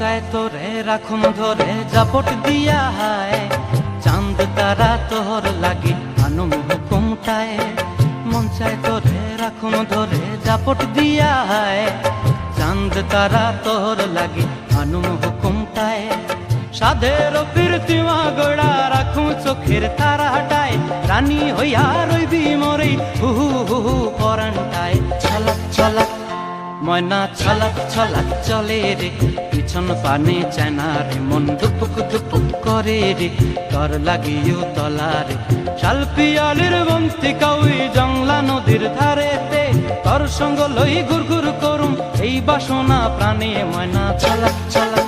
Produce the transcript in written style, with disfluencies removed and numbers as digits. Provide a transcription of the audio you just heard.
চায় তোরে রাখুন ধরে জাপট দিয়া হায়, চাঁদ তারা তোর লাগি আনুম হুকুমটায়। মন চায় তোরে রাখুন ধরে জাপট দিয়া হায়, চাঁদ তারা তোর লাগি আনুম হুকুমটায়। সাধের ফিরতিমা গোড়া রাখুন চোখের তারা হাটায়, রানী হইয়া রইবি মরে হুহু হুহু পরান্টায়। ছলাক ছলাক ময়না ছলাক ছলাক চলে রে, পিছন পানে চায়না রে, মন দুপুক দুপুক করে রে, তর লাগিও তলারে। শালপিয়ালির বন্তি কাউই জংলা নদীর ধারেতে, তর সঙ্গ লই ঘুর ঘুর করুম এই বাসনা প্রাণে। ময়না ছলাক ছলাক